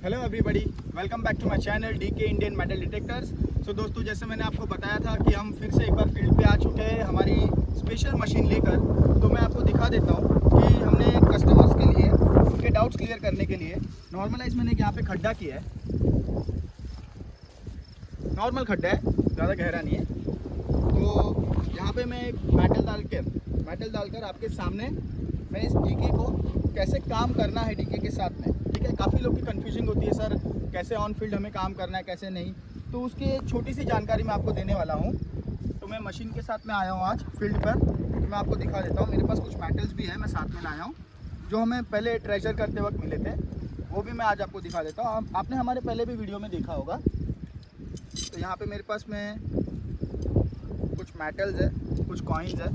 Hello everybody, welcome back to my channel DK Indian metal detectors. So दोस्तों, जैसे मैंने आपको बताया था कि हम फिर से एक बार फील्ड पे आ चुके हैं हमारी स्पेशल मशीन लेकर। तो मैं आपको दिखा देता हूँ कि हमने कस्टमर्स के लिए उनके डाउट्स क्लियर करने के लिए नॉर्मलाइज मैंने यहाँ पे खड्डा किया है। नॉर्मल खड्डा है, ज़्यादा गहरा नहीं है। तो यहाँ पे मैं एक मेटल डालकर आपके सामने मैं इस डीके को कैसे काम करना है डीके के साथ में, ठीक है। काफ़ी लोग की कन्फ्यूजिंग होती है, सर कैसे ऑन फील्ड हमें काम करना है कैसे नहीं। तो उसकी छोटी सी जानकारी मैं आपको देने वाला हूँ। तो मैं मशीन के साथ में आया हूँ आज फील्ड पर, तो मैं आपको दिखा देता हूँ। मेरे पास कुछ मेटल्स भी है, मैं साथ में लाया हूँ जो हमें पहले ट्रेजर करते वक्त मिले थे, वो भी मैं आज आपको दिखा देता हूँ। आपने हमारे पहले भी वीडियो में देखा होगा। तो यहाँ पर मेरे पास में कुछ मेटल्स है, कुछ कॉइन्स है,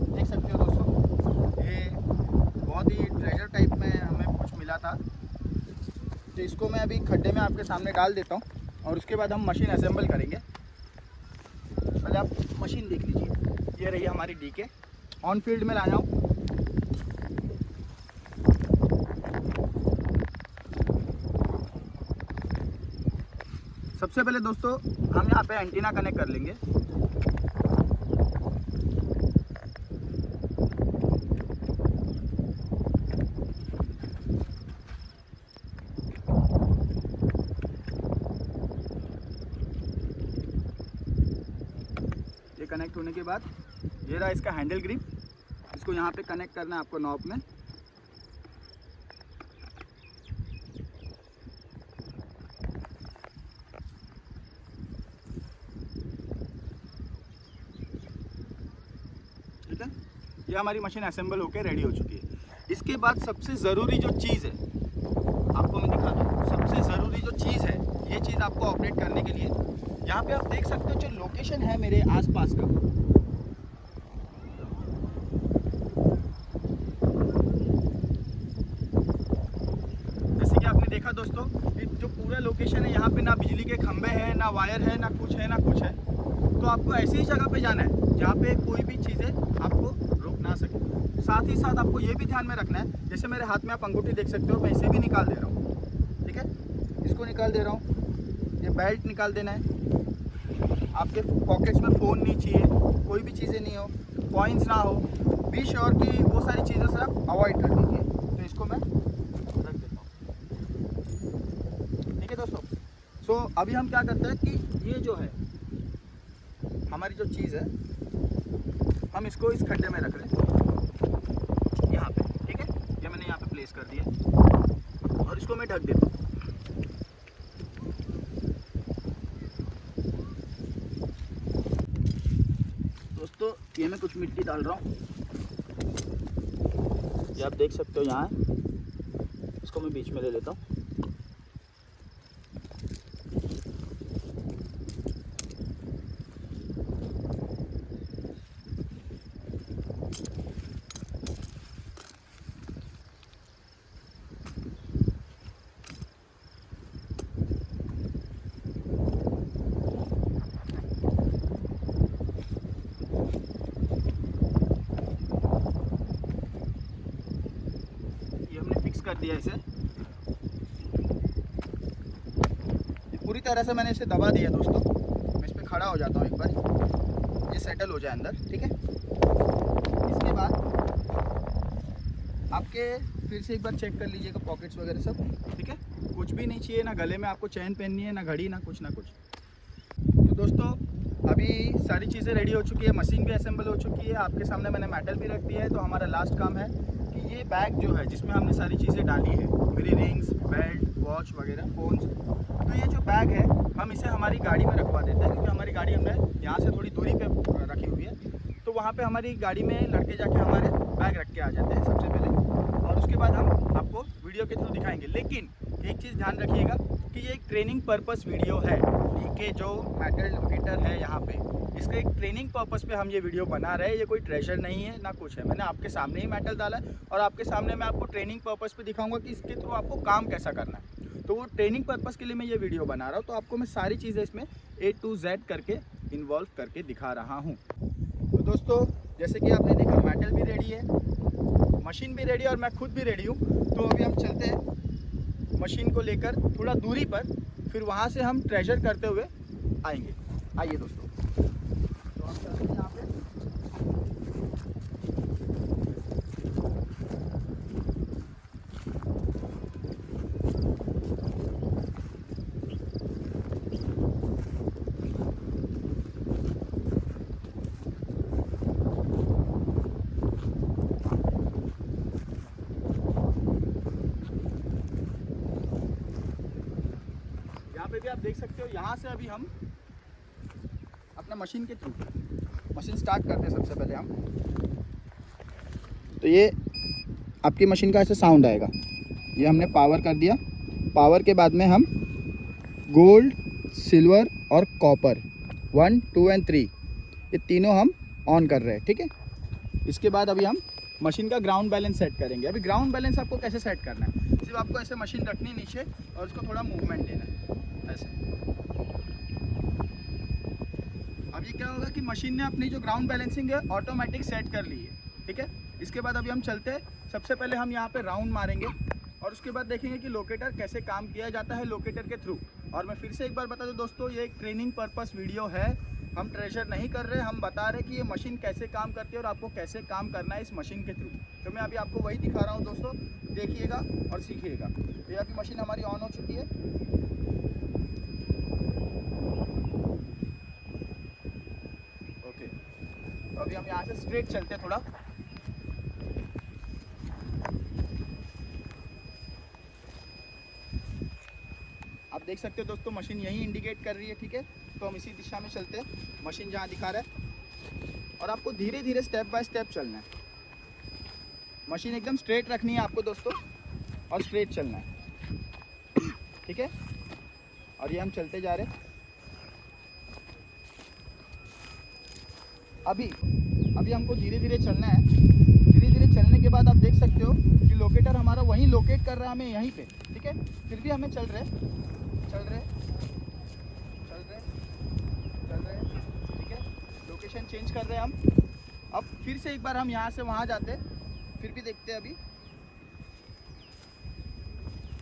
देख सकते हो दोस्तों। ये बहुत ही ट्रेजर टाइप में हमें कुछ मिला था। तो इसको मैं अभी खड्डे में आपके सामने डाल देता हूँ और उसके बाद हम मशीन असेंबल करेंगे। पहले आप मशीन देख लीजिए, ये रही हमारी डीके, ऑन फील्ड में लाया हूँ। सबसे पहले दोस्तों हम यहाँ पे एंटीना कनेक्ट कर लेंगे। ये कनेक्ट होने के बाद ये रहा इसका हैंडल ग्रिप, इसको यहाँ पे कनेक्ट करना है आपको नॉब में। ठीक है, ये हमारी मशीन असेंबल होकर रेडी हो चुकी है। इसके बाद सबसे ज़रूरी जो चीज़ है आपको मैं दिखा दूँ। सबसे ज़रूरी जो चीज़ है, ये चीज़ आपको ऑपरेट करने के लिए यहाँ पे आप देख सकते हो जो लोकेशन है मेरे आसपास का। जैसे कि आपने देखा दोस्तों, जो पूरा लोकेशन है यहाँ पे ना बिजली के खंभे हैं, ना वायर है, ना कुछ है, ना कुछ है। तो आपको ऐसी ही जगह पे जाना है जहाँ पे कोई भी चीज़ें आपको रोक ना सके। साथ ही साथ आपको ये भी ध्यान में रखना है, जैसे मेरे हाथ में आप अंगूठी देख सकते हो, मैं इसे भी निकाल दे रहा हूँ। ठीक है, इसको निकाल दे रहा हूँ। ये बेल्ट निकाल देना है। आपके पॉकेट्स में फ़ोन नहीं चाहिए, कोई भी चीज़ें नहीं हो, कॉइन्स ना हो, बी श्योर कि वो सारी चीज़ों से आप अवॉइड कर लीजिए। तो इसको मैं रख देता हूँ। ठीक है दोस्तों, सो अभी हम क्या करते हैं कि ये जो है हमारी जो चीज़ है, हम इसको इस खड्डे में रख लें यहाँ पे। ठीक है, ये मैंने यहाँ पे प्लेस कर दिया और इसको मैं ढक देता हूँ। दोस्तों ये मैं कुछ मिट्टी डाल रहा हूँ, ये आप देख सकते हो यहाँ है। इसको मैं बीच में ले लेता हूँ। कर दिया इसे, पूरी तरह से मैंने इसे दबा दिया दोस्तों। मैं इस पर खड़ा हो जाता हूँ एक बार, ये सेटल हो जाए अंदर। ठीक है, इसके बाद आपके फिर से एक बार चेक कर लीजिएगा पॉकेट्स वगैरह सब। ठीक है, कुछ भी नहीं चाहिए, ना गले में आपको चैन पहननी है, ना घड़ी, ना कुछ ना कुछ। तो दोस्तों अभी सारी चीज़ें रेडी हो चुकी है, मशीन भी असेंबल हो चुकी है, आपके सामने मैंने मेटल भी रख दिया है। तो हमारा लास्ट काम है कि ये बैग जो है जिसमें हमने सारी चीज़ें डाली है, मेरी रिंग्स, बेल्ट, वॉच वगैरह, फ़ोन्स, तो ये जो बैग है हम इसे हमारी गाड़ी में रखवा देते हैं, क्योंकि हमारी गाड़ी हमने यहाँ से थोड़ी दूरी पे रखी हुई है। तो वहाँ पे हमारी गाड़ी में लड़के जाके हमारे बैग रख के आ जाते हैं सबसे पहले, और उसके बाद हम आपको वीडियो के थ्रू दिखाएंगे। लेकिन एक चीज़ ध्यान रखिएगा कि ये एक ट्रेनिंग पर्पस वीडियो है। डीके जो मेटल लोकेटर है यहाँ पे, इसका एक ट्रेनिंग पर्पस पे हम ये वीडियो बना रहे हैं। ये कोई ट्रेजर नहीं है ना कुछ है, मैंने आपके सामने ही मेटल डाला है और आपके सामने मैं आपको ट्रेनिंग पर्पस पे दिखाऊंगा कि इसके थ्रू आपको काम कैसा करना है। तो वो ट्रेनिंग पर्पस के लिए मैं ये वीडियो बना रहा हूँ। तो आपको मैं सारी चीज़ें इसमें A to Z करके इन्वॉल्व करके दिखा रहा हूँ। तो दोस्तों जैसे कि आपने देखा मेटल भी रेडी है, मशीन भी रेडी और मैं खुद भी रेडी हूँ। तो अभी हम चलते हैं मशीन को लेकर थोड़ा दूरी पर, फिर वहाँ से हम ट्रेजर करते हुए आएंगे। आइए दोस्तों, तो हम चलते हैं यहाँ पे। यहाँ पे भी आप देख सकते हो, यहाँ से अभी हम अपना मशीन के थ्रू मशीन स्टार्ट करते हैं। सबसे पहले हम, तो ये आपकी मशीन का ऐसे साउंड आएगा। ये हमने पावर कर दिया। पावर के बाद में हम गोल्ड, सिल्वर और कॉपर 1, 2 एंड 3 ये तीनों हम ऑन कर रहे हैं, ठीक है। इसके बाद अभी हम मशीन का ग्राउंड बैलेंस सेट करेंगे। अभी ग्राउंड बैलेंस आपको कैसे सेट करना है, सिर्फ आपको ऐसे मशीन रखनी नीचे और उसको थोड़ा मूवमेंट देना है ऐसे। अभी क्या होगा कि मशीन ने अपनी जो ग्राउंड बैलेंसिंग है ऑटोमेटिक सेट कर ली है, ठीक है। इसके बाद अभी हम चलते हैं। सबसे पहले हम यहाँ पे राउंड मारेंगे और उसके बाद देखेंगे कि लोकेटर कैसे काम किया जाता है लोकेटर के थ्रू। और मैं फिर से एक बार बता दूं दोस्तों, ये एक ट्रेनिंग पर्पस वीडियो है। हम ट्रेजर नहीं कर रहे, हम बता रहे कि ये मशीन कैसे काम करती है और आपको कैसे काम करना है इस मशीन के थ्रू। तो मैं अभी आपको वही दिखा रहा हूँ दोस्तों, देखिएगा और सीखिएगा। तो ये अभी मशीन हमारी ऑन हो चुकी है। ओके, तो अभी हम यहाँ से स्ट्रेट चलते हैं थोड़ा। आप देख सकते हो दोस्तों, मशीन यही इंडिकेट कर रही है, ठीक है। तो हम इसी दिशा में चलते हैं, मशीन जहाँ दिखा रहा है। और आपको धीरे धीरे स्टेप बाय स्टेप चलना है। मशीन एकदम स्ट्रेट रखनी है आपको दोस्तों और स्ट्रेट चलना है, ठीक है। और ये हम चलते जा रहे हैं। अभी हमको धीरे धीरे चलना है। धीरे धीरे चलने के बाद आप देख सकते हो कि लोकेटर हमारा वहीं लोकेट कर रहा है हमें यहीं पे, ठीक है। फिर भी हमें चल रहे, ठीक है। लोकेशन चेंज कर रहे हैं हम। अब फिर से एक बार हम यहाँ से वहाँ जाते हैं, फिर भी देखते हैं। अभी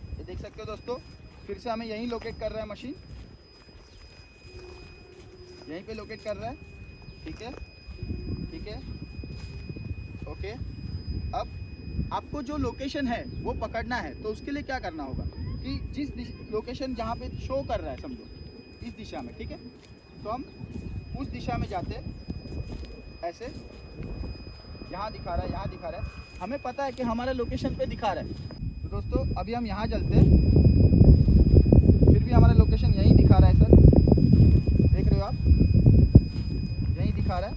ये देख सकते हो दोस्तों, फिर से हमें यहीं लोकेट कर रहा है मशीन, यहीं पे लोकेट कर रहा है, ठीक है, ठीक है। ओके, अब आपको जो लोकेशन है वो पकड़ना है। तो उसके लिए क्या करना होगा कि जिस लोकेशन जहाँ पे शो कर रहा है, समझो इस दिशा में, ठीक है। तो हम उस दिशा में जाते ऐसे, यहाँ दिखा रहा है, यहाँ दिखा रहा है, हमें पता है कि हमारे लोकेशन पे दिखा रहा है। तो दोस्तों अभी हम यहाँ चलते हैं, फिर भी हमारा लोकेशन यहीं दिखा रहा है सर, देख रहे हो आप, यहीं दिखा रहा है।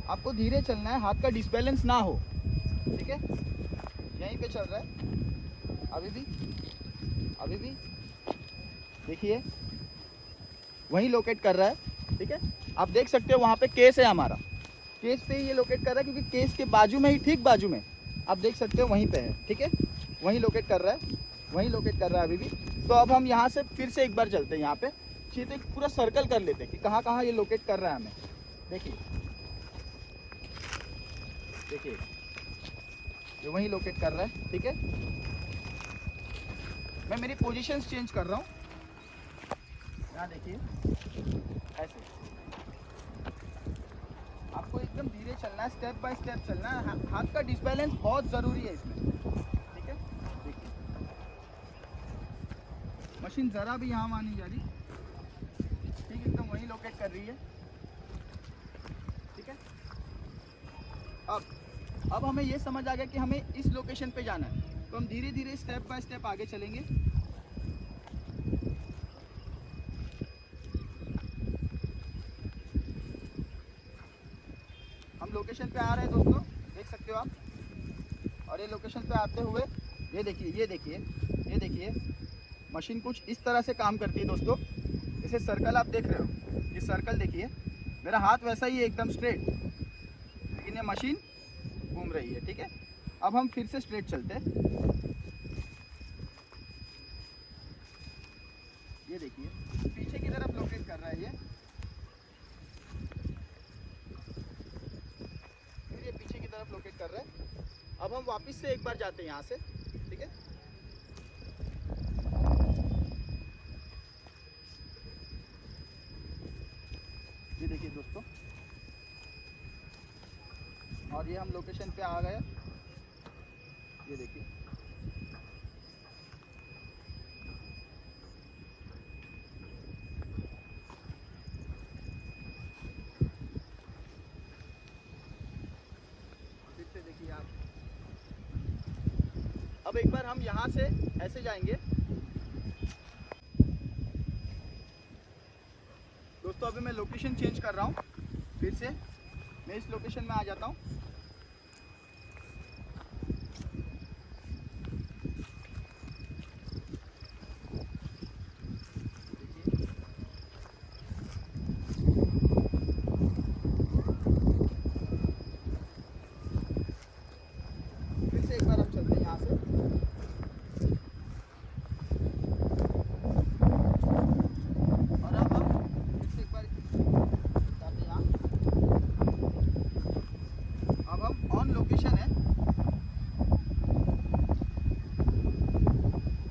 आपको धीरे चलना है, हाथ का डिसबैलेंस ना हो, ठीक है। यहीं पे चल रहा है अभी भी देखिए, वहीं लोकेट कर रहा है, ठीक है। आप देख सकते हो वहाँ पे केस है हमारा, केस पे ही ये लोकेट कर रहा है, क्योंकि केस के बाजू में ही, ठीक बाजू में आप देख सकते हो वहीं पे है, ठीक है। वहीं लोकेट कर रहा है, अभी भी। तो अब हम यहाँ से फिर से एक बार चलते हैं, यहाँ पे सीधे एक पूरा सर्कल कर लेते हैं कि कहाँ कहाँ ये लोकेट कर रहा है हमें। देखिए ये वहीं लोकेट कर रहा है, ठीक है। मैं मेरी पोजीशंस चेंज कर रहा हूँ, यहाँ देखिए ऐसे। आपको एकदम धीरे चलना है, स्टेप बाय स्टेप चलना है। हाथ का डिसबैलेंस बहुत ज़रूरी है इसमें, ठीक है। देखिए मशीन ज़रा भी यहाँ नहीं जा रही, ठीक, एकदम वहीं लोकेट कर रही है, ठीक है। अब हमें ये समझ आ गया कि हमें इस लोकेशन पे जाना है। तो हम धीरे धीरे स्टेप बाय स्टेप आगे चलेंगे। हम लोकेशन पे आ रहे हैं दोस्तों, देख सकते हो आप। और ये लोकेशन पे आते हुए ये देखिए मशीन कुछ इस तरह से काम करती है दोस्तों। जैसे सर्कल आप देख रहे हो, ये सर्कल देखिए, मेरा हाथ वैसा ही है एकदम स्ट्रेट, लेकिन ये मशीन घूम रही है, ठीक है। अब हम फिर से स्ट्रेट चलते हैं। ये देखिए पीछे की तरफ लोकेट कर रहा है ये पीछे की तरफ लोकेट कर रहा है। अब हम वापस से एक बार जाते हैं यहाँ से, ठीक है। ये देखिए दोस्तों, और ये हम लोकेशन पे आ गए। ये देखिए, फिर से देखिए आप। अब एक बार हम यहाँ से ऐसे जाएंगे दोस्तों। अभी मैं लोकेशन चेंज कर रहा हूँ, फिर से मैं इस लोकेशन में आ जाता हूँ। फिर से एक बार हम चलते हैं यहाँ से। और अब हम फिर से एक बार जाते हैं यहाँ। अब हम ऑन लोकेशन है,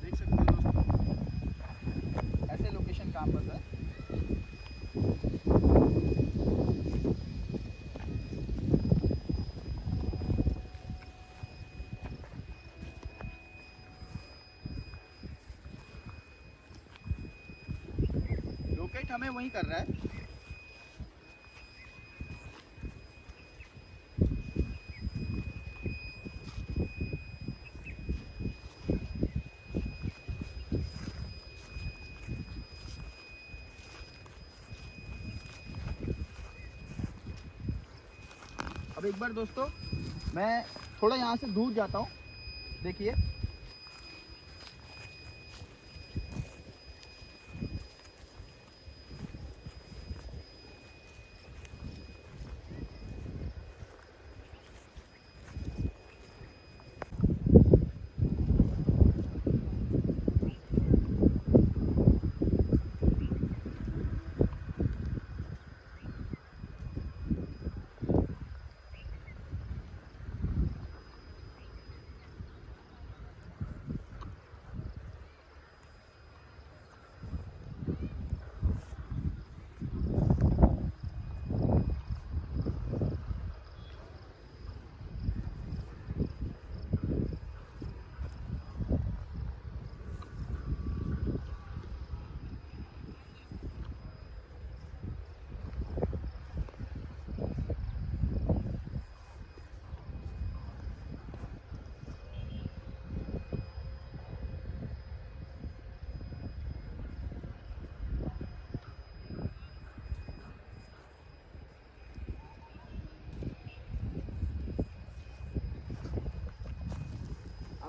देख सकते हो दोस्तों, ऐसे लोकेशन काम करता है। लोकेट हमें वहीं कर रहा है। अब एक बार दोस्तों मैं थोड़ा यहाँ से दूर जाता हूँ, देखिए।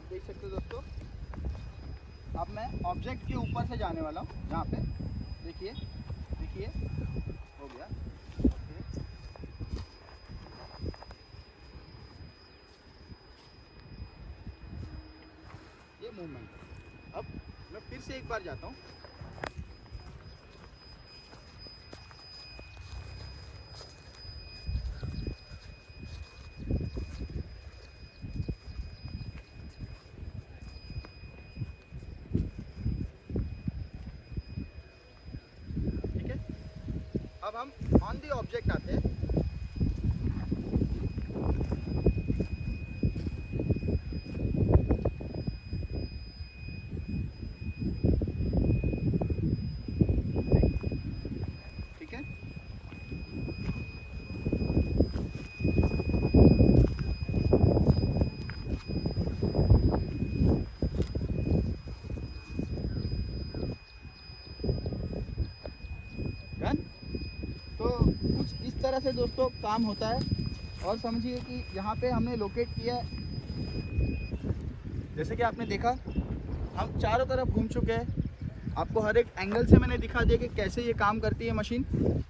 देख सकते हो दोस्तों, अब मैं ऑब्जेक्ट के ऊपर से जाने वाला हूँ। यहाँ पे देखिए, देखिए हो गया। ओके, ये मूवमेंट। अब मैं फिर से एक बार जाता हूँ। अब हम ऑन दी ऑब्जेक्ट आते हैं। ठीक है, डन। तो कुछ इस तरह से दोस्तों काम होता है। और समझिए कि यहाँ पे हमने लोकेट किया है, जैसे कि आपने देखा हम चारों तरफ घूम चुके हैं। आपको हर एक एंगल से मैंने दिखा दिया कि कैसे ये काम करती है मशीन,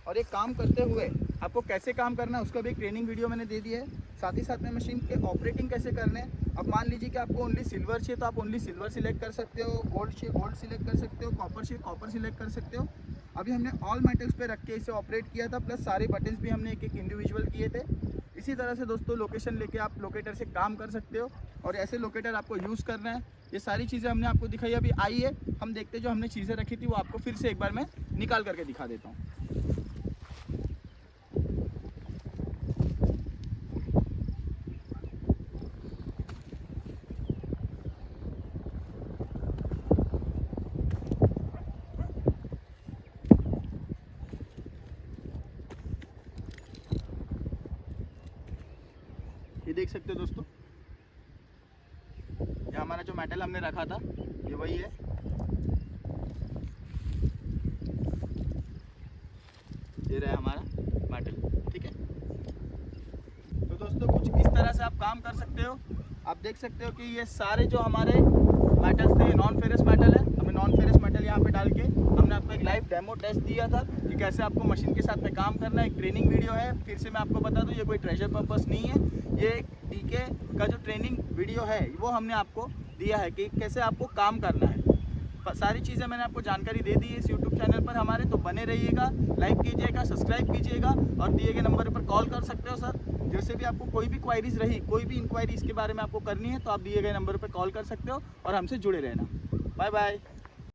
और ये काम करते हुए आपको कैसे काम करना है उसका भी एक ट्रेनिंग वीडियो मैंने दे दी है। साथ ही साथ में मशीन के ऑपरेटिंग कैसे करने हैं। अब मान लीजिए कि आपको ओनली सिल्वर चाहिए तो आप ओनली सिल्वर सिलेक्ट कर सकते हो, गोल्ड चाहिए गोल्ड सिलेक्ट कर सकते हो, कॉपर चाहिए कॉपर सिलेक्ट कर सकते हो। अभी हमने ऑल मेटल्स पे रख के इसे ऑपरेट किया था, प्लस सारे बटन्स भी हमने एक एक इंडिविजुअल किए थे। इसी तरह से दोस्तों लोकेशन लेके आप लोकेटर से काम कर सकते हो और ऐसे लोकेटर आपको यूज़ करना है। ये सारी चीज़ें हमने आपको दिखाई, अभी आई है, हम देखते जो हमने चीज़ें रखी थी वो आपको फिर से एक बार मैं निकाल करके दिखा देता हूँ। ये देख सकते हो दोस्तों, ये हमारा जो मेटल हमने रखा था ये वही है। ये रहा हमारा मेटल, ठीक है। तो दोस्तों कुछ इस तरह से आप काम कर सकते हो। आप देख सकते हो कि ये सारे जो हमारे मेटल्स थे नॉन फेरस मेटल है। हमें नॉन फेरस मेटल यहाँ पे डाल के हमने आपको एक लाइव डेमो टेस्ट दिया था कि कैसे आपको मशीन के साथ में काम करना है। एक ट्रेनिंग वीडियो है, फिर से मैं आपको बता दूँ, ये कोई ट्रेजर पर्पस नहीं है, ये एक डीके का जो ट्रेनिंग वीडियो है वो हमने आपको दिया है कि कैसे आपको काम करना है। सारी चीज़ें मैंने आपको जानकारी दे दी है इस यूट्यूब चैनल पर हमारे, तो बने रहिएगा, लाइक कीजिएगा, सब्सक्राइब कीजिएगा और दिए गए नंबर पर कॉल कर सकते हो सर। जैसे भी आपको कोई भी क्वायरीज रही, कोई भी इंक्वायरी इसके बारे में आपको करनी है तो आप दिए गए नंबर पर कॉल कर सकते हो और हमसे जुड़े रहना। Bye bye.